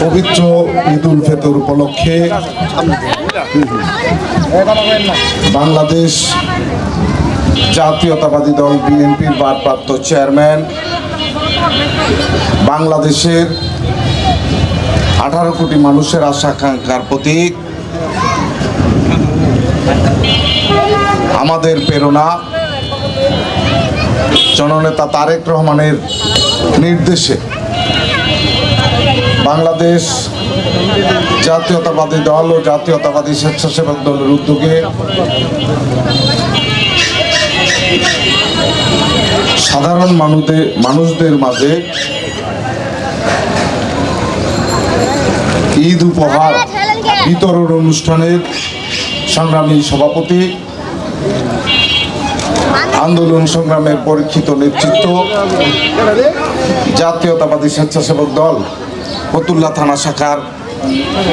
পবিত্র ঈদ উল ফিতর উপলক্ষে বাংলাদেশ জাতীয়তাবাদী দল বিএনপির ভারপ্রাপ্ত চেয়ারম্যান, বাংলাদেশের 18 কোটি মানুষের আশা আকাঙ্ক্ষার প্রতীক, আমাদের প্রেরণা জননেতা তারেক রহমানের নির্দেশে বাংলাদেশ জাতীয়তাবাদী দল ও জাতীয়তাবাদী স্বেচ্ছাসেবক দলের উদ্যোগে সাধারণ মানুষদের মাঝে ঈদ উপহার বিতরণ অনুষ্ঠানের সংগ্রামী সভাপতি, আন্দোলন সংগ্রামের পরীক্ষিত নেতৃত্ব, জাতীয়তাবাদী স্বেচ্ছাসেবক দল ফতুল্লা থানা শাখার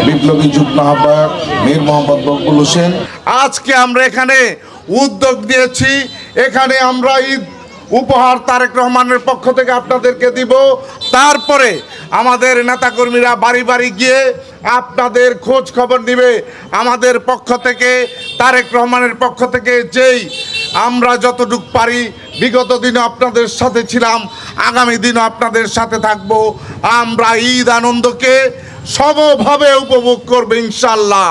বিপ্লবী যুগ্ম আহ্বায়ক মীর মোহাম্মদ মকবুল হোসেন। আজকে আমরা এখানে উদ্যোগ নিয়েছি, এখানে আমরা ঈদ উপহার তারেক রহমানের পক্ষ থেকে আপনাদেরকে দিব। তারপরে আমাদের নেতাকর্মীরা বাড়ি বাড়ি গিয়ে আপনাদের খোঁজ খবর নিবে। আমাদের পক্ষ থেকে, তারেক রহমানের পক্ষ থেকে যেই আমরা যতটুকু পারি, বিগত দিনে আপনাদের সাথে ছিলাম, আগামী দিনও আপনাদের সাথে থাকবো। আমরা ঈদ আনন্দকে সমভাবে উপভোগ করবো ইনশাল্লাহ।